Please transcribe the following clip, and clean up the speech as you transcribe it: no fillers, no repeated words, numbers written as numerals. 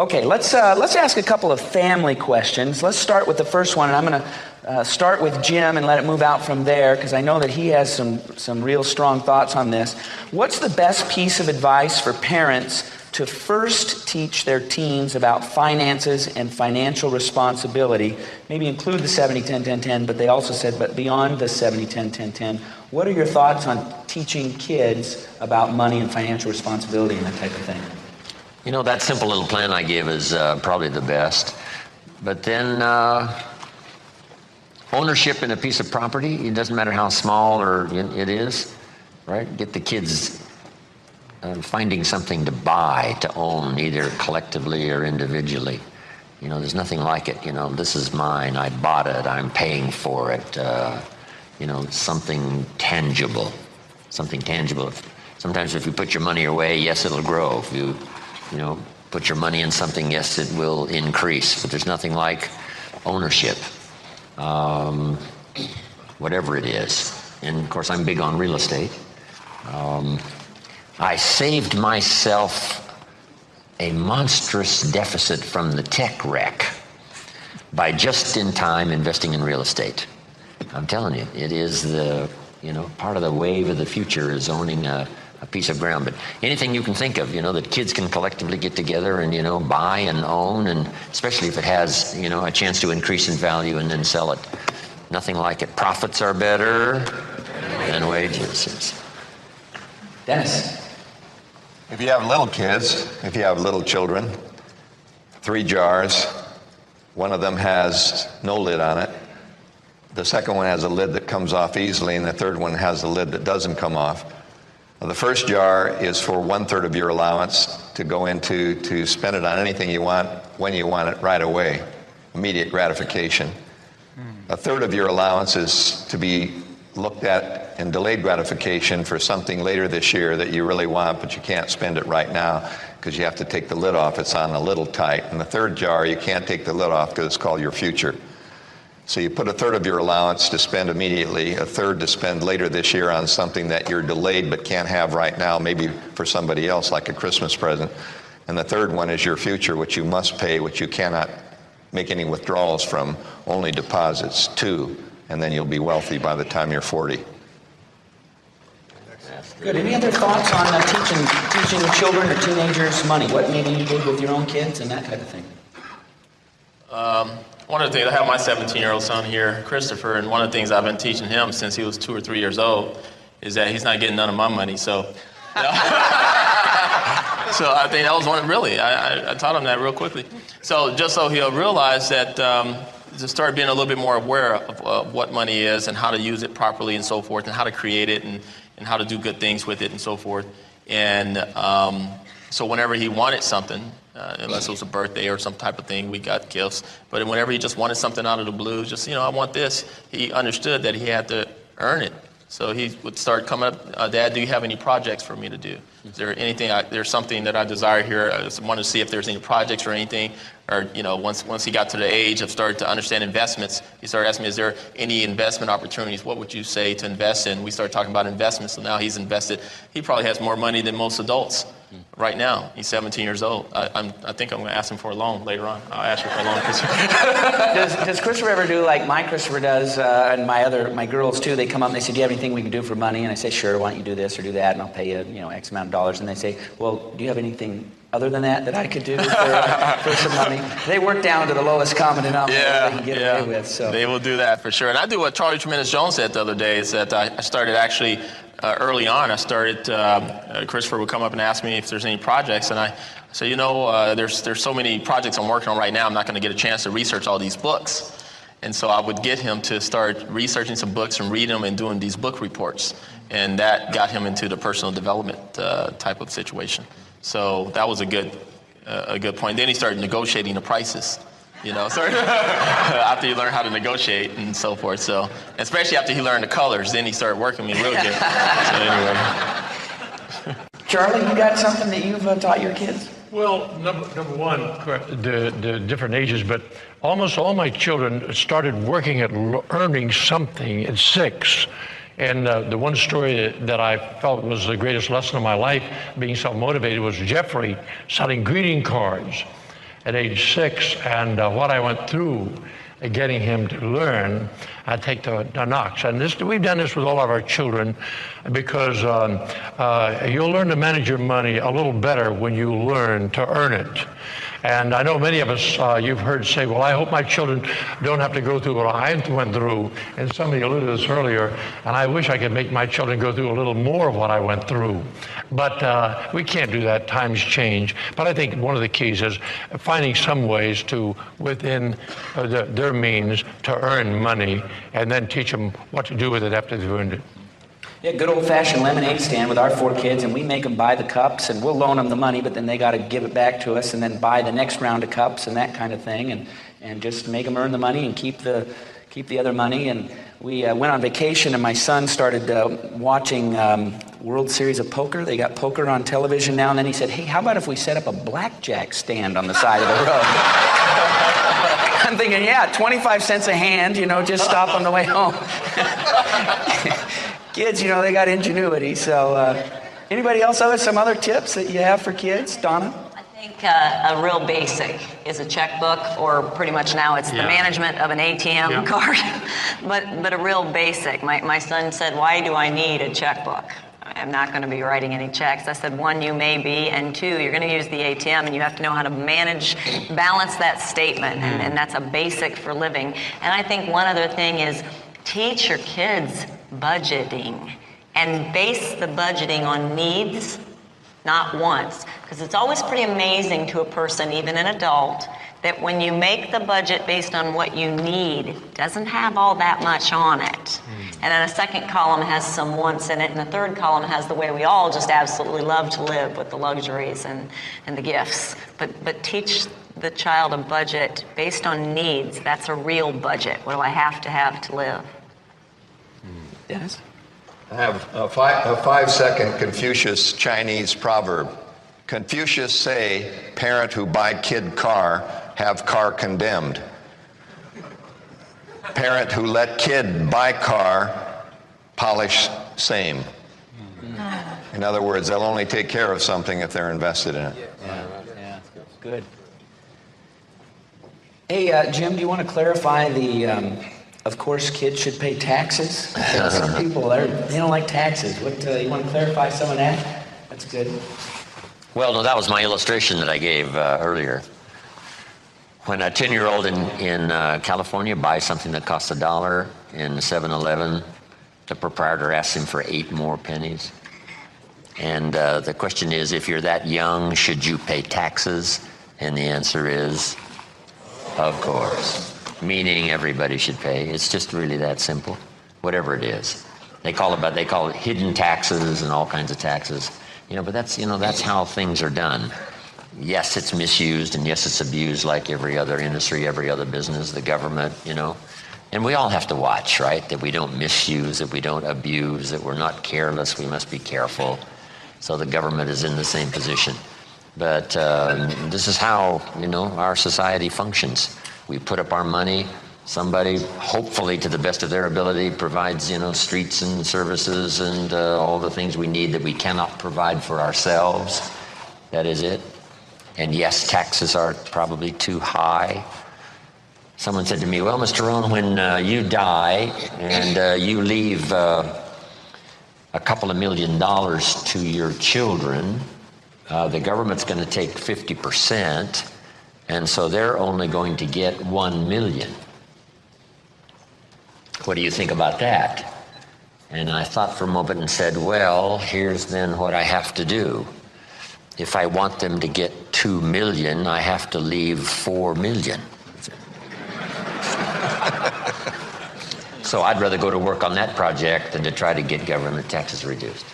Okay, let's ask a couple of family questions. Let's start with the first one, and I'm going to start with Jim and let it move out from there, because I know that he has some real strong thoughts on this. What's the best piece of advice for parents to first teach their teens about finances and financial responsibility? Maybe include the 70-10-10-10, but they also said, but beyond the 70-10-10-10, what are your thoughts on teaching kids about money and financial responsibility and that type of thing? You know, that simple little plan I give is probably the best. But then ownership in a piece of property, it doesn't matter how small or it is, right? Get the kids finding something to buy, to own, either collectively or individually. You know, there's nothing like it. You know, this is mine, I bought it, I'm paying for it. You know, something tangible. Something tangible. Sometimes if you put your money away, yes, it'll grow. If you put your money in something, yes, it will increase. But there's nothing like ownership, whatever it is. And of course, I'm big on real estate. I saved myself a monstrous deficit from the tech wreck by just in time investing in real estate. I'm telling you, it is part of the wave of the future is owning a piece of ground. But anything you can think of, that kids can collectively get together and, buy and own, and especially if it has, a chance to increase in value and then sell it. Nothing like it. Profits are better than wages. Dennis. If you have little kids, if you have little children, 3 jars, one of them has no lid on it. The second one has a lid that comes off easily, and the third one has a lid that doesn't come off. The first jar is for 1/3 of your allowance to go into to spend it on anything you want, when you want it, right away, immediate gratification. 1/3 of your allowance is to be looked at in delayed gratification for something later this year that you really want, but you can't spend it right now because you have to take the lid off. It's on a little tight. And the third jar, you can't take the lid off because it's called your future. So you put 1/3 of your allowance to spend immediately, 1/3 to spend later this year on something that you're delayed but can't have right now, maybe for somebody else, like a Christmas present. And the third one is your future, which you must pay, which you cannot make any withdrawals from, only deposits, 2, and then you'll be wealthy by the time you're 40. Good. Any other thoughts on teaching children or teenagers money? What maybe you did with your own kids and that type of thing? One of the things, I have my 17-year-old son here, Christopher, and one of the things I've been teaching him since he was 2 or 3 years old is that he's not getting none of my money. So, so I think that was one. Really, I taught him that real quickly. So just so he'll realize that to start being a little bit more aware of what money is and how to use it properly and so forth, and how to create it and how to do good things with it and so forth. And so whenever he wanted something, unless it was a birthday or some type of thing, we got gifts. But whenever he just wanted something out of the blue, just, I want this, he understood that he had to earn it. So he would start coming up, Dad, do you have any projects for me to do? Is there anything, there's something that I desire here. I just wanted to see if there's any projects or anything. Or, once he got to the age of starting to understand investments, he started asking me, is there any investment opportunities? What would you say to invest in? We started talking about investments, so now he's invested. He probably has more money than most adults right now. He's 17 years old. I think I'm going to ask him for a loan later on. I'll ask you for a loan, Christopher. Does Christopher ever do like my Christopher does, and my girls too? They come up and they say, do you have anything we can do for money? And I say, sure, why don't you do this or do that, and I'll pay you, X amount of dollars. And they say, well, do you have anything other than that I could do for some money? They work down to the lowest common denominator they can get away with. So they will do that for sure. And I do what Charlie Tremendous Jones said the other day, is that I started actually early on. Christopher would come up and ask me if there's any projects, and I said, there's so many projects I'm working on right now, I'm not going to get a chance to research all these books. And so I would get him to start researching some books and reading them and doing these book reports. And that got him into the personal development type of situation. So that was a good point. Then he started negotiating the prices, after he learned how to negotiate and so forth. So, especially after he learned the colors, then he started working me real good. So anyway. Charlie, you got something that you've taught your kids? Well, number one, the different ages, but almost all my children started working at earning something at 6. And the one story that I felt was the greatest lesson of my life, being self-motivated, was Jeffrey selling greeting cards. at age 6, and what I went through getting him to learn, I take the knocks. And we've done this with all of our children, because you'll learn to manage your money a little better when you learn to earn it. And I know many of us, you've heard say, well, I hope my children don't have to go through what I went through. And somebody alluded to this earlier, and I wish I could make my children go through a little more of what I went through. But we can't do that. Times change. But I think one of the keys is finding some ways to, within their means, to earn money, and then teach them what to do with it after they've earned it. Yeah, good old-fashioned lemonade stand with our 4 kids, and we make them buy the cups, and we'll loan them the money, but then they got to give it back to us and then buy the next round of cups and that kind of thing, and just make them earn the money and keep the other money. And we went on vacation, and my son started watching World Series of Poker. They got poker on television now, and then he said, hey, how about if we set up a blackjack stand on the side of the road? I'm thinking, yeah, 25 cents a hand, just stop on the way home. Kids, they got ingenuity. So anybody else have some other tips that you have for kids? Donna? I think a real basic is a checkbook, or pretty much now it's the management of an ATM card. but a real basic. My son said, why do I need a checkbook? I'm not going to be writing any checks. I said, 1, you may be, and 2, you're going to use the ATM, and you have to know how to balance that statement, and that's a basic for living. And I think one other thing is teach your kids budgeting, and base the budgeting on needs, not wants. Because it's always pretty amazing to a person, even an adult, that when you make the budget based on what you need, it doesn't have all that much on it. And then a second column has some wants in it, and the third column has the way we all just absolutely love to live, with the luxuries and the gifts. But teach the child a budget based on needs. That's a real budget. What do I have to live? Dennis? I have a 5-second Confucius Chinese proverb. Confucius say, parent who buy kid car, have car condemned. Parent who let kid buy car, polish same. In other words, they'll only take care of something if they're invested in it. Yeah, good. Hey, Jim, do you want to clarify of course, kids should pay taxes? Some people, they don't like taxes. You want to clarify some of that? That's good. Well, no, that was my illustration that I gave earlier. When a 10-year-old in California buys something that costs $1 in 7-Eleven, the proprietor asks him for 8 more pennies. And the question is, if you're that young, should you pay taxes? And the answer is, of course. Meaning everybody should pay. It's just really that simple, whatever it is. They call it hidden taxes and all kinds of taxes. But that's how things are done. Yes, it's misused, and yes, it's abused like every other industry, every other business, the government, And we all have to watch, right? That we don't misuse, that we don't abuse, that we're not careless. We must be careful. So the government is in the same position. But this is how, our society functions. We put up our money. Somebody, hopefully to the best of their ability, provides, streets and services and all the things we need that we cannot provide for ourselves. That is it. And yes, taxes are probably too high. Someone said to me, well, Mr. Rohn, when you die and you leave a couple of $1 million to your children, the government's going to take 50%. And so they're only going to get $1 million. What do you think about that? And I thought for a moment and said, well, here's then what I have to do. If I want them to get $2 million, I have to leave $4 million. So I'd rather go to work on that project than to try to get government taxes reduced.